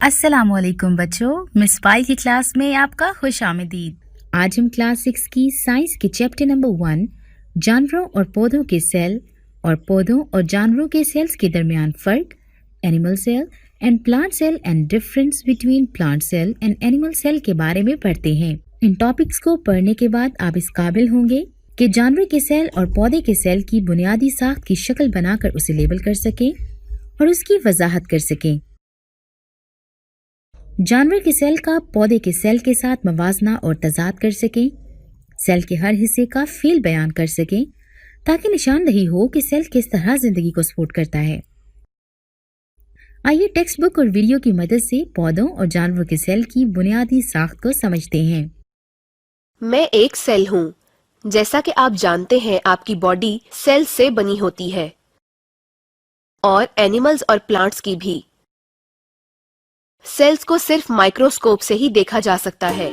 अस्सलामुअलैकुम बच्चों, मिस पाई की क्लास में आपका खुश आमदीद। आज हम क्लास 6 की साइंस के चैप्टर नंबर 1 जानवरों और पौधों के सेल और पौधों और जानवरों के सेल्स के दरमियान फर्क, animal cell and plant cell and difference between plant cell and animal cell के बारे में पढ़ते हैं। इन टॉपिक्स को पढ़ने के बाद आप इस काबिल होंगे कि जानवर के सेल और पौधे के सेल की बुनियादी साख्त की शक्ल बनाकर उसे लेबल कर सकें और उसकी वजाहत कर सकें। जानवर के सेल का पौधे के सेल के साथ मवाजना और तजाद कर सकें, सेल के हर हिस्से का फील बयान कर सकें ताकि निशानदही हो कि सेल किस तरह जिंदगी को सपोर्ट करता है। आइए टेक्स्ट बुक और वीडियो की मदद से पौधों और जानवरों के सेल की बुनियादी साख्त को समझते हैं। मैं एक सेल हूँ। जैसा कि आप जानते हैं, आपकी बॉडी सेल से बनी होती है और एनिमल्स और प्लांट्स की भी। सेल्स को सिर्फ माइक्रोस्कोप से ही देखा जा सकता है।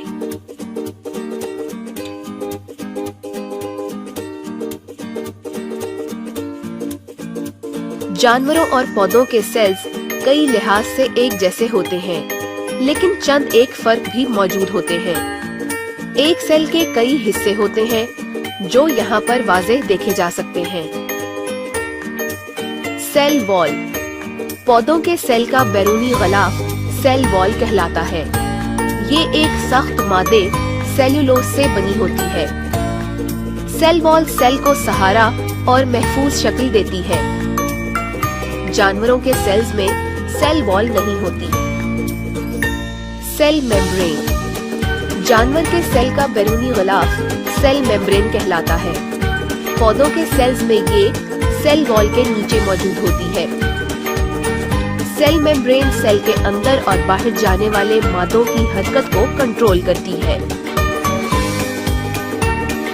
जानवरों और पौधों के सेल्स कई लिहाज से एक जैसे होते हैं, लेकिन चंद एक फर्क भी मौजूद होते हैं। एक सेल के कई हिस्से होते हैं जो यहाँ पर वाज़ेह देखे जा सकते हैं। Cell wall. पौधों के सेल का बैरूनी गलाफ सेल वॉल कहलाता है। ये एक सख्त मादे सेल्यूलोज से बनी होती है। सेल वॉल सेल को सहारा और महफूज शक्ल देती है। जानवरों के सेल्स में सेल वॉल नहीं होती। Cell membrane. जानवर के सेल का बैरूनी गलाफ सेल मेम्ब्रेन कहलाता है। पौधों के सेल्स में ये सेल वॉल के नीचे मौजूद होती है। सेल मेम्ब्रेन सेल के अंदर और बाहर जाने वाले मादों की हरकत को कंट्रोल करती है।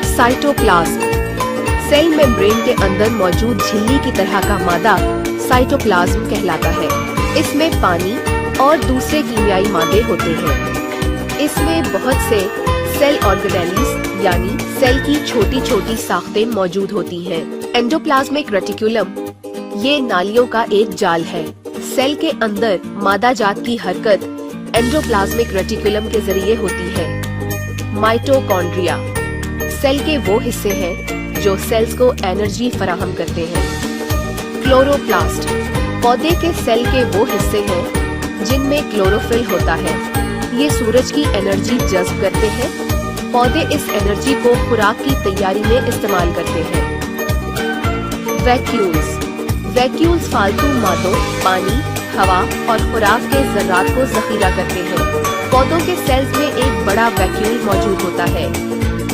साइटोप्लाज्म। सेल मेम्ब्रेन के अंदर मौजूद झिल्ली की तरह का मादा साइटोप्लाज्म कहलाता है। इसमें पानी और दूसरे कीमियाई मादे होते हैं। इसमें बहुत से सेल ऑर्गेनेलीज यानी सेल की छोटी छोटी साख्तें मौजूद होती हैं। एंडोप्लाज्मिक रेटिकुलम ये नालियों का एक जाल है। सेल के अंदर मादा जात की हरकत एंडोप्लाज्मिक रेटिकुलम के जरिए होती है। माइटोकॉन्ड्रिया सेल के वो हिस्से हैं जो सेल्स को एनर्जी फराहम करते हैं। क्लोरोप्लास्ट पौधे के सेल के वो हिस्से हैं जिनमें क्लोरोफिल होता है। ये सूरज की एनर्जी जज्ब करते हैं। पौधे इस एनर्जी को खुराक की तैयारी में इस्तेमाल करते हैं। वैक्यूल्स वैक्यूल्स फालतू मादों, पानी, हवा और खुराक के ज़र्रात को जखीरा करते हैं। पौधों के सेल्स में एक बड़ा वैक्यूल मौजूद होता है,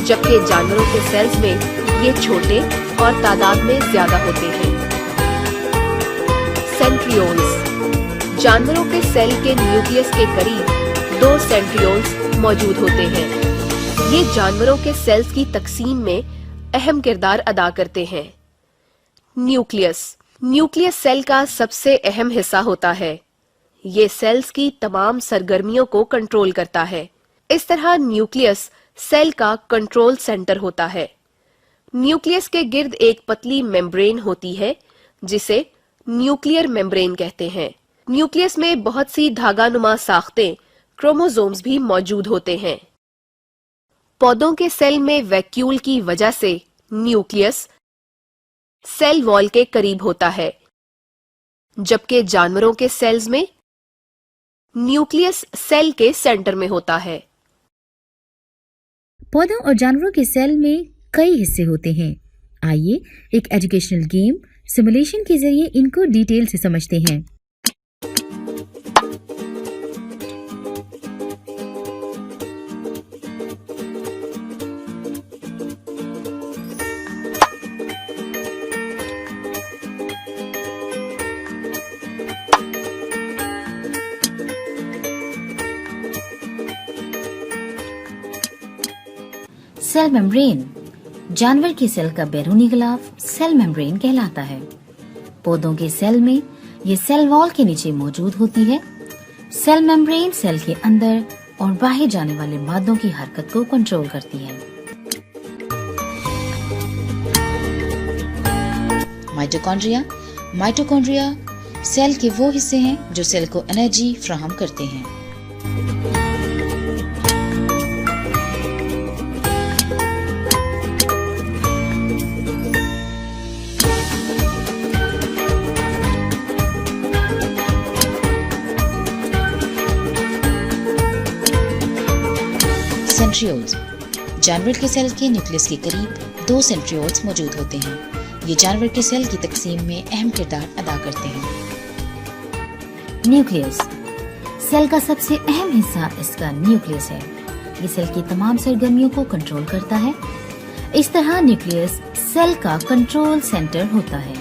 जबकि जानवरों के सेल्स में ये छोटे और तादाद में ज्यादा होते हैं। सेंट्रियोल्स जानवरों के सेल के न्यूक्लियस के करीब 2 सेंट्रियोल्स मौजूद होते हैं। ये जानवरों के सेल्स की तकसीम में अहम किरदार अदा करते हैं। न्यूक्लियस सेल का सबसे अहम हिस्सा होता है। ये सेल्स की तमाम सरगर्मियों को कंट्रोल करता है। इस तरह न्यूक्लियस सेल का कंट्रोल सेंटर होता है। न्यूक्लियस के गिर्द एक पतली मेम्ब्रेन होती है जिसे न्यूक्लियर मेम्ब्रेन कहते हैं। न्यूक्लियस में बहुत सी धागानुमा साख्तें, क्रोमोसोम्स भी मौजूद होते हैं। पौधों के सेल में वैक्यूल की वजह से न्यूक्लियस सेल वॉल के करीब होता है, जबकि जानवरों के सेल्स में न्यूक्लियस सेल के सेंटर में होता है। पौधों और जानवरों के सेल में कई हिस्से होते हैं। आइए एक एजुकेशनल गेम सिमुलेशन के जरिए इनको डिटेल से समझते हैं। सेल मेम्ब्रेन जानवर के सेल का बैरूनी गलाफ सेल मेम्ब्रेन कहलाता है। पौधों के सेल में ये सेल वॉल के नीचे मौजूद होती है। सेल मेम्ब्रेन सेल के अंदर और बाहर जाने वाले मादों की हरकत को कंट्रोल करती है। माइटोकॉन्ड्रिया सेल के वो हिस्से हैं जो सेल को एनर्जी फ्राहम करते हैं। सेंट्रियोल्स। जानवर के सेल के न्यूक्लियस के करीब 2 सेंट्रियोल्स मौजूद होते हैं। ये जानवर के सेल की तकसीम में अहम किरदार अदा करते हैं। न्यूक्लियस। सेल का सबसे अहम हिस्सा इसका न्यूक्लियस है। ये सेल की तमाम सरगर्मियों को कंट्रोल करता है। इस तरह न्यूक्लियस सेल का कंट्रोल सेंटर होता है।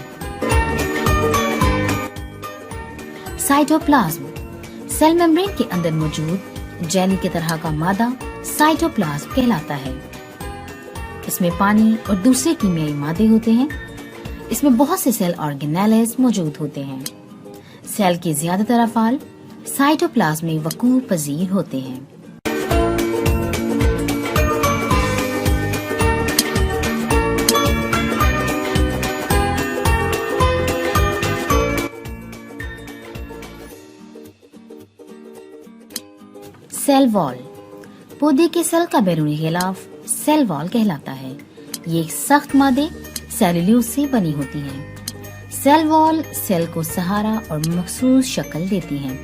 साइटोप्लाज्म। सेल मेम्ब्रेन के अंदर मौजूद जेली की तरह का मादा साइटोप्लाज्म कहलाता है। इसमें पानी और दूसरे कीमियाई मादे होते हैं। इसमें बहुत से सेल ऑर्गेनेल्स मौजूद होते हैं। सेल के ज्यादातर अफ़ाल साइटोप्लाज्म में वक़ूअ पज़ीर होते हैं। Cell wall. पौधे के सेल का बैरूनी गिलाफ सेल वॉल कहलाता है। ये एक सख्त मादे सेल्यूलोज से बनी होती है। सेल वॉल सेल को सहारा और मखसूस शक्ल देती है।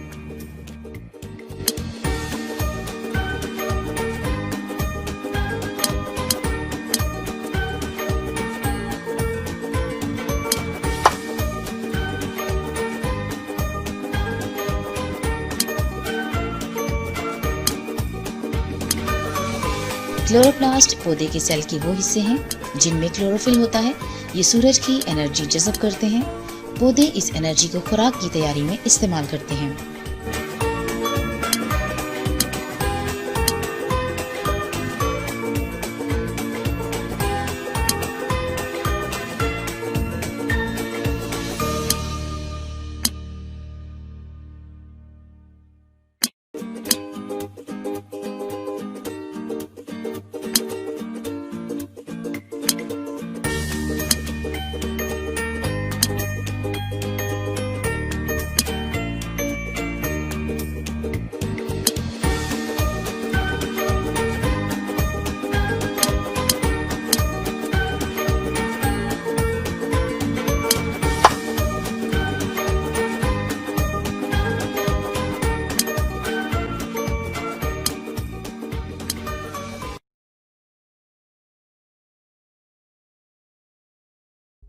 क्लोरोप्लास्ट पौधे के सेल के वो हिस्से हैं जिनमें क्लोरोफिल होता है। ये सूरज की एनर्जी जज़ब करते हैं। पौधे इस एनर्जी को खुराक की तैयारी में इस्तेमाल करते हैं।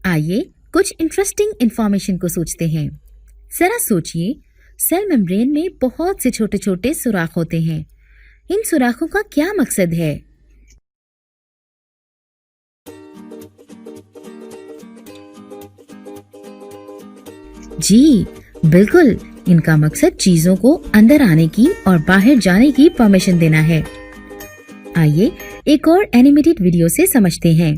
आइए कुछ इंटरेस्टिंग इंफॉर्मेशन को सोचते हैं। जरा सोचिए, सेल मेम्ब्रेन में बहुत से छोटे छोटे सुराख होते हैं। इन सुराखों का क्या मकसद है? जी बिल्कुल, इनका मकसद चीजों को अंदर आने की और बाहर जाने की परमिशन देना है। आइए एक और एनिमेटेड वीडियो से समझते हैं।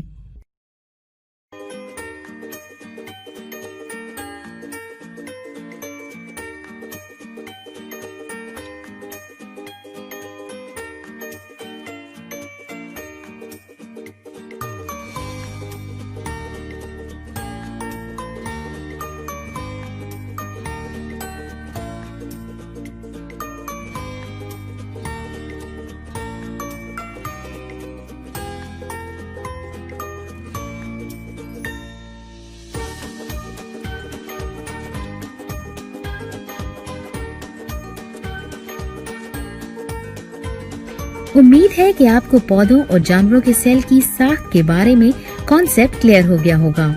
उम्मीद है कि आपको पौधों और जानवरों के सेल की साख के बारे में कॉन्सेप्ट क्लियर हो गया होगा।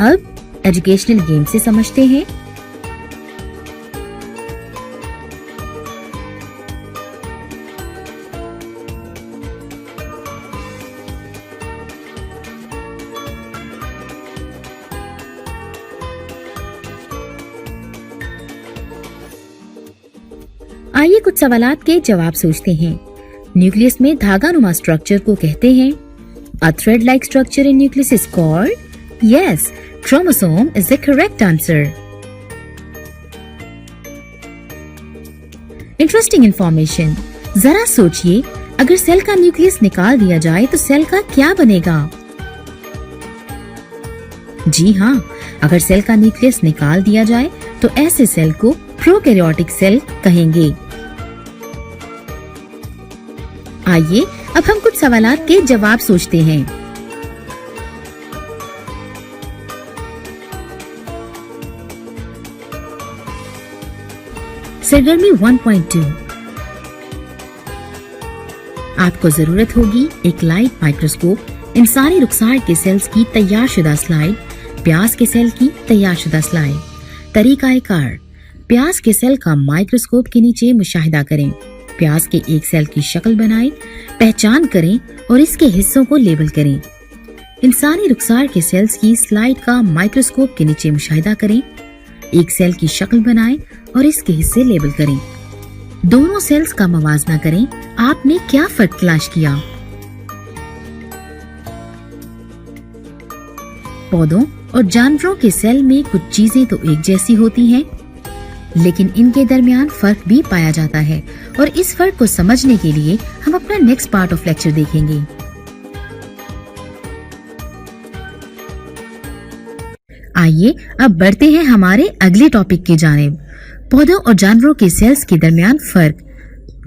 अब एजुकेशनल गेम से समझते हैं। आइए कुछ सवालात के जवाब सोचते हैं। न्यूक्लियस में धागानुमा स्ट्रक्चर को कहते हैं। A thread-like structure in nucleus is called? Yes, chromosome is the correct answer. Interesting information. जरा सोचिए, अगर सेल का न्यूक्लियस निकाल दिया जाए तो सेल का क्या बनेगा? जी हाँ, अगर सेल का न्यूक्लियस निकाल दिया जाए तो ऐसे सेल को प्रोकैरियोटिक सेल कहेंगे। आइए अब हम कुछ सवालात के जवाब सोचते हैं। सरगर्मी 1.2 आपको जरूरत होगी एक लाइट माइक्रोस्कोप, इंसानी रुखसार के सेल्स की तैयारशुदा स्लाइड, प्याज के सेल की तैयारशुदा स्लाइड। तरीकाकार, प्याज के सेल का माइक्रोस्कोप के नीचे मुशाहिदा करें, प्याज के एक सेल की शक्ल बनाएं, पहचान करें और इसके हिस्सों को लेबल करें। इंसानी रुखसार के सेल्स की स्लाइड का माइक्रोस्कोप के नीचे मुशाहिदा करें, एक सेल की शक्ल बनाएं और इसके हिस्से लेबल करें। दोनों सेल्स का मवाजना करें, आपने क्या फर्क तलाश किया? पौधों और जानवरों के सेल में कुछ चीजें तो एक जैसी होती हैं, लेकिन इनके दरमियान फर्क भी पाया जाता है और इस फर्क को समझने के लिए हम अपना नेक्स्ट पार्ट ऑफ लेक्चर देखेंगे। आइए अब बढ़ते हैं हमारे अगले टॉपिक की जानिब, पौधों और जानवरों के सेल्स के दरमियान फर्क,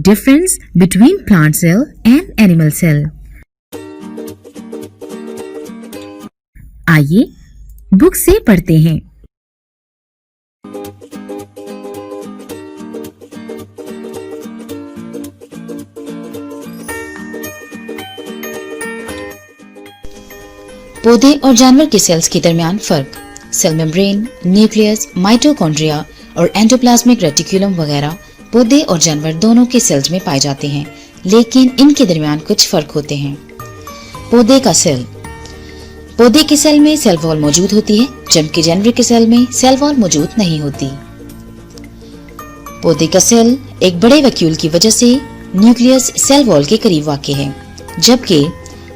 difference between plant cell and animal cell. आइए बुक से पढ़ते हैं। पौधे और जानवर के सेल्स के दरमियान फर्क, सेल मेम्ब्रेन, न्यूक्लियस, माइटोकॉन्ड्रिया और एंडोप्लाज्मिक रेटिकुलम वगैरह पौधे और जानवर दोनों के सेल्स में पाए जाते हैं, लेकिन इनके दरमियान कुछ फर्क होते हैं। पौधे का सेल, पौधे के सेल में सेल वॉल मौजूद होती है, जबकि जानवर के सेल में सेल वॉल मौजूद नहीं होती। पौधे का सेल एक बड़े वैक्यूल की वजह से न्यूक्लियस सेल वॉल के करीब वाक़ है, जबकि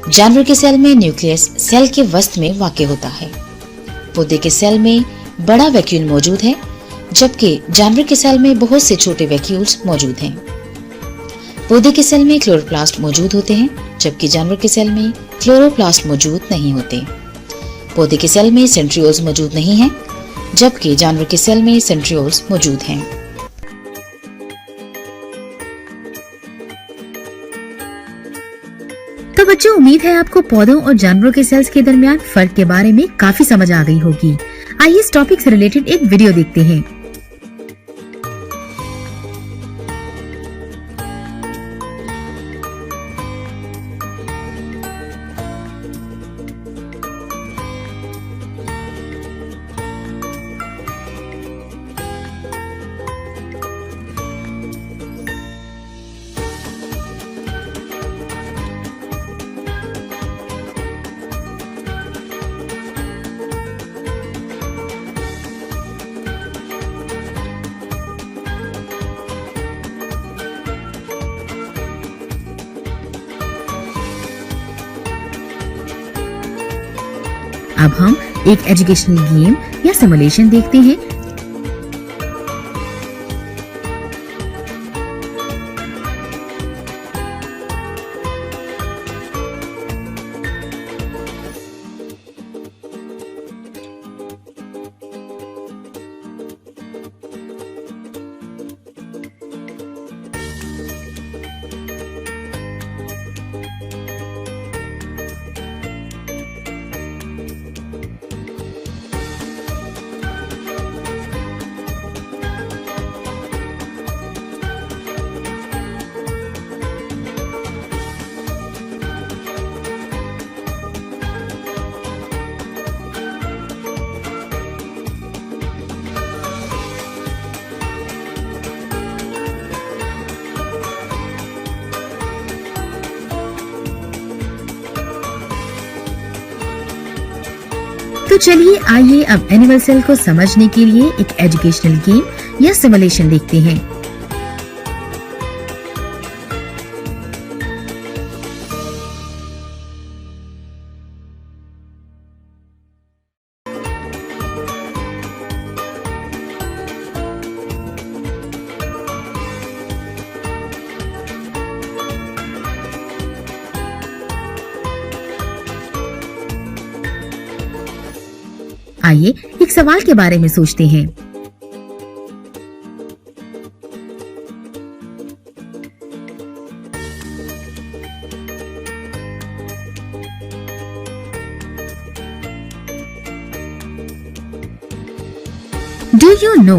जानवर के सेल में न्यूक्लियस सेल के वसत में वाक़ होता है। पौधे के सेल में बड़ा वैक्यूल मौजूद है, जबकि जानवर के सेल में बहुत से छोटे वैक्यूल्स मौजूद हैं। पौधे के सेल में क्लोरोप्लास्ट मौजूद होते हैं, जबकि जानवर के सेल में क्लोरोप्लास्ट मौजूद नहीं होते। पौधे के सेल में सेंट्रियोल्स मौजूद नहीं हैं, जबकि जानवर के सेल में सेंट्रियोल्स मौजूद हैं। तो बच्चों, उम्मीद है आपको पौधों और जानवरों के सेल्स के दरमियान फर्क के बारे में काफी समझ आ गई होगी। आइए इस टॉपिक से रिलेटेड एक वीडियो देखते हैं। अब हम एक एजुकेशनल गेम या सिमुलेशन देखते हैं। तो चलिए आइए अब एनिमल सेल को समझने के लिए एक एजुकेशनल गेम या सिमुलेशन देखते हैं। आइए एक एक सवाल के बारे में सोचते हैं। Do you know?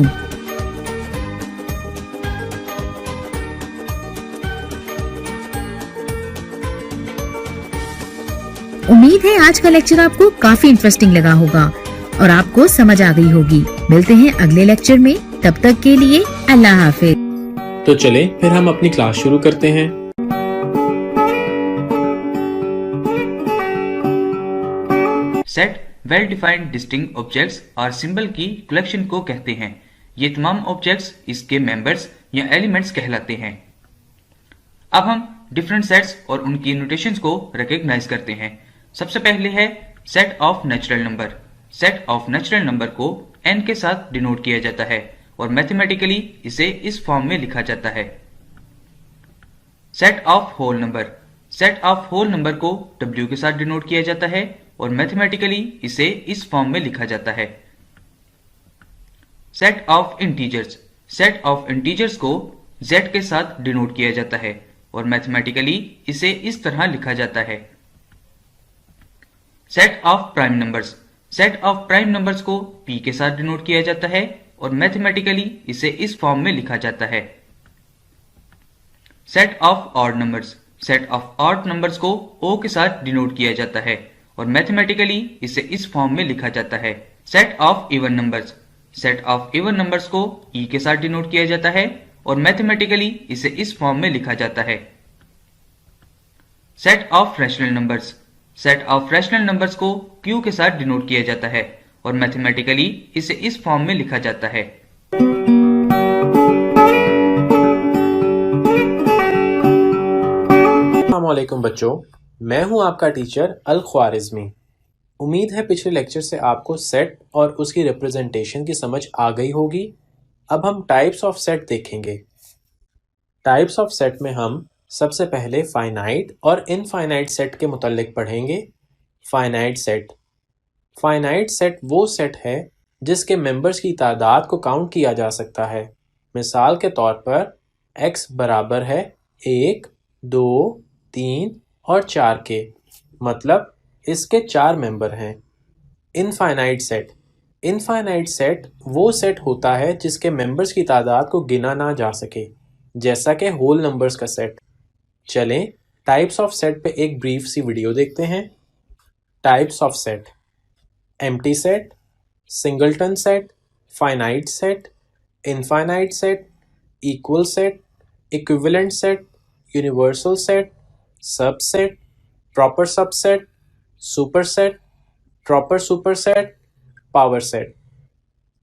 उम्मीद है आज का लेक्चर आपको काफी इंटरेस्टिंग लगा होगा और आपको समझ आ गई होगी। मिलते हैं अगले लेक्चर में, तब तक के लिए अल्लाह हाफिज। तो चले फिर हम अपनी क्लास शुरू करते हैं। Set well defined distinct objects और सिंबल की कलेक्शन को कहते हैं। ये तमाम ऑब्जेक्ट्स इसके मेंबर्स या एलिमेंट्स कहलाते हैं। अब हम डिफरेंट सेट्स और उनकी नोटेशंस को रिकॉग्नाइज करते हैं। सबसे पहले है set of natural number. Set of natural number को n के साथ डिनोट किया जाता है और मैथमेटिकली इसे इस फॉर्म में लिखा जाता है। Set of whole number. Set of whole number को w के साथ डिनोट किया जाता है और मैथमेटिकली इसे इस फॉर्म में लिखा जाता है। Set of integers. Set of integers को z के साथ डिनोट किया जाता है और मैथमेटिकली इसे इस तरह लिखा जाता है। Set of prime numbers. Set of prime numbers को p के साथ डिनोट किया जाता है और मैथमेटिकली इसे इस फॉर्म में लिखा जाता है। Set of odd numbers. Set of odd numbers को o के साथ डिनोट किया जाता है और मैथमेटिकली इसे इस फॉर्म में लिखा जाता है। Set of even numbers. Set of even numbers को e के साथ डिनोट किया जाता है और मैथमेटिकली इसे इस फॉर्म में लिखा जाता है। Set of rational numbers. Set of rational numbers को q के साथ डिनोट किया जाता है और मैथमेटिकली इसे इस फॉर्म में लिखा जाता है। अस्सलाम वालेकुम बच्चों, मैं हूं आपका टीचर अल ख्वारिज़मी। उम्मीद है पिछले लेक्चर से आपको सेट और उसकी रिप्रेजेंटेशन की समझ आ गई होगी। अब हम टाइप्स ऑफ सेट देखेंगे। टाइप्स ऑफ सेट में हम सबसे पहले फाइनाइट और इनफाइनाइट सेट के मुतालिक पढ़ेंगे। Finite set. फाइनाइट सेट वो सेट है जिसके मेंबर्स की तादाद को काउंट किया जा सकता है। मिसाल के तौर पर x बराबर है 1, 2, 3 और 4 के, मतलब इसके 4 मेंबर हैं। Infinite set. इनफाइनाइट सेट वो सेट होता है जिसके मेंबर्स की तादाद को गिना ना जा सके, जैसा कि होल नंबर्स का सेट। चलें टाइप्स ऑफ सेट पे एक ब्रीफ सी वीडियो देखते हैं। Types of set: empty set, singleton set, finite set, infinite set, equal set, equivalent set, universal set, subset, proper subset, superset, proper superset, power set.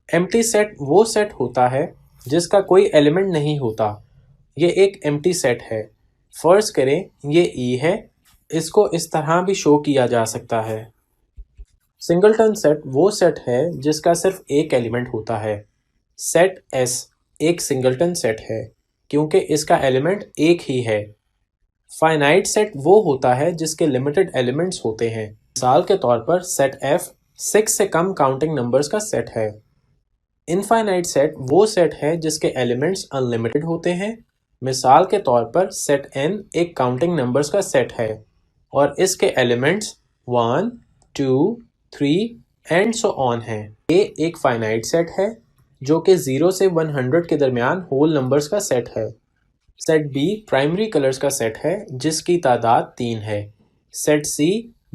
Empty set वो set होता है जिसका कोई element नहीं होता। ये एक एम्प्टी सेट है। फर्ज करें ये E है, इसको इस तरह भी शो किया जा सकता है। सिंगलटन सेट वो सेट है जिसका सिर्फ एक एलिमेंट होता है। सेट S एक सिंगलटन सेट है क्योंकि इसका एलिमेंट एक ही है। फाइनाइट सेट वो होता है जिसके लिमिटेड एलिमेंट्स होते हैं। मिसाल के तौर पर सेट F 6 से कम काउंटिंग नंबर्स का सेट है। इनफाइनाइट सेट वो सेट है जिसके एलिमेंट्स अनलिमिटेड होते हैं। मिसाल के तौर पर सेट n एक काउंटिंग नंबर्स का सेट है और इसके एलिमेंट्स 1, 2, 3 एंड सो ऑन हैं। ये एक फाइनाइट सेट है जो कि 0 से 100 के दरमियान होल नंबर्स का सेट है। सेट B प्राइमरी कलर्स का सेट है जिसकी तादाद 3 है। सेट C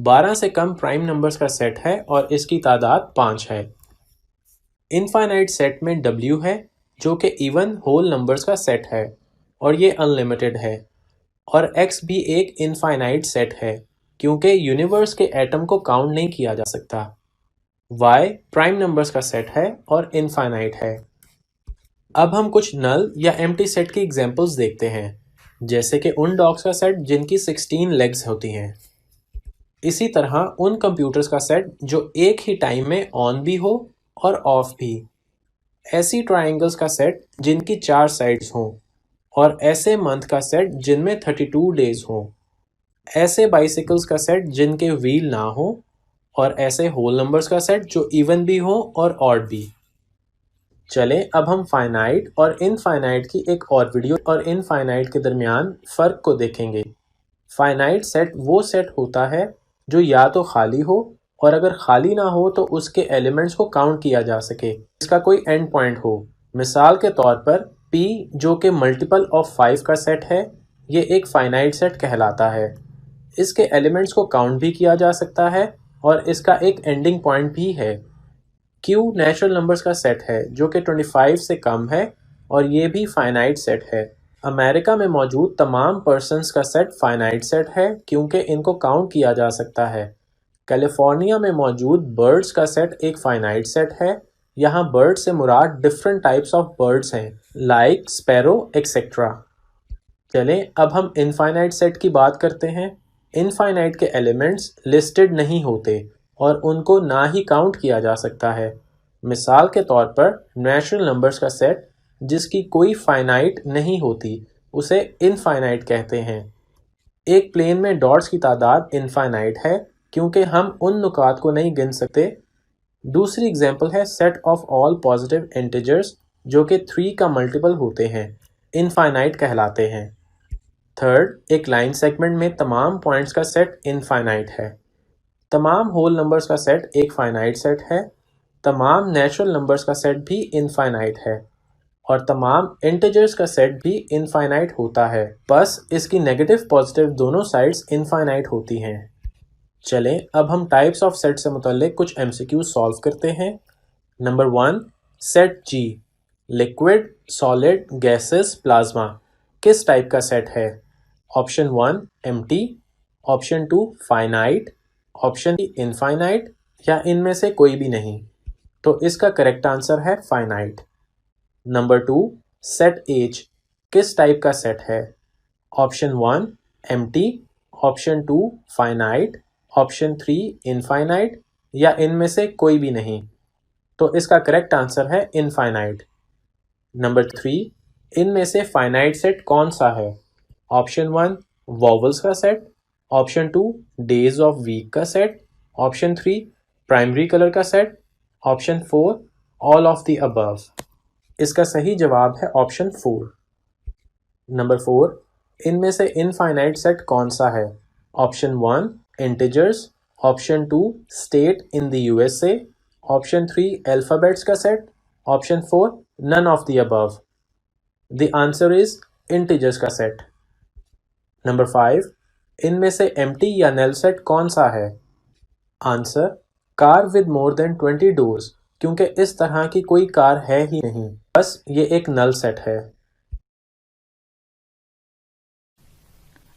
12 से कम प्राइम नंबर्स का सेट है और इसकी तादाद 5 है। इनफाइनाइट सेट में W है जो कि इवन होल नंबर्स का सेट है और ये अनलिमिटेड है। और X भी एक इनफाइनाइट सेट है क्योंकि यूनिवर्स के एटम को काउंट नहीं किया जा सकता। Y प्राइम नंबर्स का सेट है और इनफाइनाइट है। अब हम कुछ नल या एम्प्टी सेट की एग्जांपल्स देखते हैं, जैसे कि उन डॉग्स का सेट जिनकी 16 लेग्स होती हैं। इसी तरह उन कंप्यूटर्स का सेट जो एक ही टाइम में ऑन भी हो और ऑफ भी। ऐसी ट्रायंगल्स का सेट जिनकी 4 साइड्स हों और ऐसे मंथ का सेट जिनमें 32 डेज हों। ऐसे बाइसिकल्स का सेट जिनके व्हील ना हो और ऐसे होल नंबर्स का सेट जो इवन भी हो और ऑड भी। चले अब हम फाइनाइट और इनफाइनाइट की एक और वीडियो और इनफाइनाइट के दरमियान फ़र्क को देखेंगे। फाइनाइट सेट वो सेट होता है जो या तो खाली हो और अगर खाली ना हो तो उसके एलिमेंट्स को काउंट किया जा सके, इसका कोई एंड पॉइंट हो। मिसाल के तौर पर P जो कि मल्टीपल ऑफ 5 का सेट है, ये एक फाइनाइट सेट कहलाता है। इसके एलिमेंट्स को काउंट भी किया जा सकता है और इसका एक एंडिंग पॉइंट भी है। Q नेचुरल नंबर्स का सेट है जो कि 25 से कम है और ये भी फाइनाइट सेट है। अमेरिका में मौजूद तमाम पर्सन्स का सेट फाइनाइट सेट है क्योंकि इनको काउंट किया जा सकता है। कैलिफोर्निया में मौजूद बर्ड्स का सेट एक फाइनाइट सेट है। यहाँ बर्ड से मुराद डिफरेंट टाइप्स ऑफ बर्ड्स हैं, लाइक स्पैरो एक्सेट्रा। चलें अब हम इनफाइनाइट सेट की बात करते हैं। इनफाइनाइट के एलिमेंट्स लिस्टेड नहीं होते और उनको ना ही काउंट किया जा सकता है। मिसाल के तौर पर नेचुरल नंबर्स का सेट जिसकी कोई फाइनाइट नहीं होती उसे इनफाइनाइट कहते हैं। एक प्लेन में डॉट्स की तादाद इनफाइनाइट है क्योंकि हम उन नुकात को नहीं गिन सकते। दूसरी एग्जांपल है set of all positive integers जो कि 3 का मल्टीपल होते हैं, इनफाइनाइट कहलाते हैं। थर्ड, एक लाइन सेगमेंट में तमाम पॉइंट्स का सेट इनफाइनाइट है। तमाम होल नंबर्स का सेट एक फाइनाइट सेट है। तमाम नेचुरल नंबर्स का सेट भी इनफाइनाइट है और तमाम इंटीजर्स का सेट भी इनफाइनाइट होता है, बस इसकी नेगेटिव पॉजिटिव दोनों साइड्स इनफाइनाइट होती हैं। चलें अब हम टाइप्स ऑफ सेट से मुतल्लिक कुछ MCQ सॉल्व करते हैं। Number 1, set G liquid, solid, gases, plasma किस टाइप का सेट है? Option 1 empty, option 2 finite, option 3 infinite या इनमें से कोई भी नहीं। तो इसका करेक्ट आंसर है फाइनाइट। नंबर 2, सेट H किस टाइप का सेट है? Option 1 empty, option 2 finite, option 3 infinite या इनमें से कोई भी नहीं। तो इसका करेक्ट आंसर है इनफाइनाइट। नंबर 3, इनमें से फाइनाइट सेट कौन सा है? ऑप्शन 1 वॉवल्स का set, option 2 days of week का सेट, ऑप्शन 3 प्राइमरी कलर का set, option 4 all of the above. इसका सही जवाब है ऑप्शन 4। नंबर 4, इनमें से इनफाइनाइट सेट कौन सा है? Option 1 integers, option 2 state in the USA, option 3 alphabets का set, option 4 none of the above. The answer is integers का सेट। नंबर 5, इनमें से एम्प्टी या नल सेट कौन सा है? Answer car with more than 20 doors, क्योंकि इस तरह की कोई कार है ही नहीं, बस ये एक नल सेट है।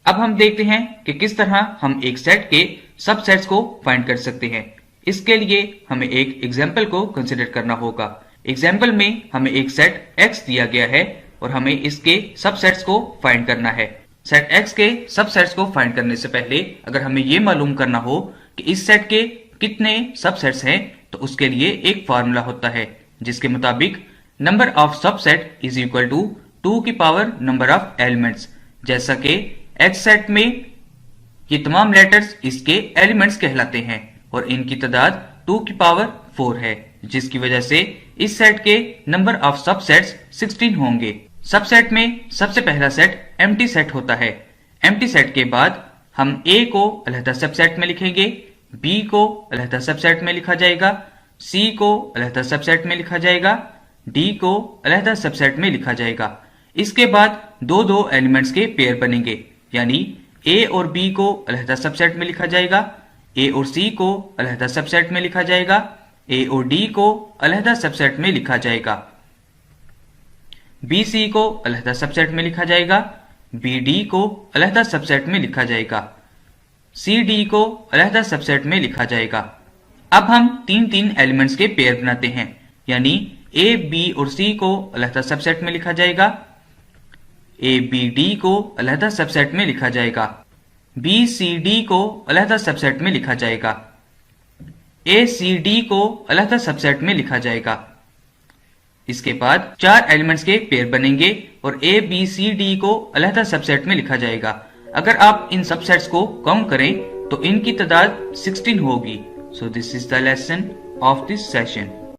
अब हम देखते हैं कि किस तरह हम एक सेट के सबसेट्स को फाइंड कर सकते हैं। इसके लिए हमें एक एग्जाम्पल को कंसिडर करना होगा। एग्जाम्पल में हमें एक सेट X दिया गया है और हमें इसके सबसेट्स को फाइंड करना है। सेट X के सबसेट्स को फाइंड करने से पहले अगर हमें ये मालूम करना हो कि इस सेट के कितने सबसेट्स हैं, तो उसके लिए एक फार्मूला होता है जिसके मुताबिक number of subset is equal to 2 की पावर नंबर ऑफ एलिमेंट्स। जैसा कि X सेट में ये तमाम लेटर्स इसके एलिमेंट्स कहलाते हैं और इनकी तादाद 2 की पावर 4 है, जिसकी वजह से इस सेट के नंबर ऑफ सबसेट्स 16 होंगे। सबसेट में सबसे पहला सेट एम्प्टी सेट होता है। एम्प्टी सेट के बाद हम A को अलहदा सबसेट में लिखेंगे, B को अलहदा सबसेट में लिखा जाएगा, C को अलहदा सबसेट में लिखा जाएगा, D को अलहदा सबसेट में लिखा जाएगा। इसके बाद दो एलिमेंट्स के पेयर बनेंगे, यानी A और B को अलहदा सबसेट में लिखा जाएगा, A और C को अलहदा सबसेट में लिखा जाएगा, A और D को अलहदा सबसेट में लिखा जाएगा, BC को अलहदा सबसेट में लिखा जाएगा, BD को अलहदा सबसेट में लिखा जाएगा, CD को अलहदा सबसेट में लिखा जाएगा। अब हम तीन एलिमेंट्स के पेयर बनाते हैं, यानी A, B और C को अलहदा सबसेट में लिखा जाएगा, A, B, D को अलहदा सबसेट में लिखा जाएगा, B, C, D को अलहदा सबसेट में लिखा जाएगा, A, C, D को अलहदा सबसेट में लिखा जाएगा। इसके बाद 4 एलिमेंट्स के पेयर बनेंगे और A, B, C, D को अलहदा सबसेट में लिखा जाएगा। अगर आप इन सबसेट्स को काउंट करें तो इनकी तादाद 16 होगी। So this is the lesson of this session.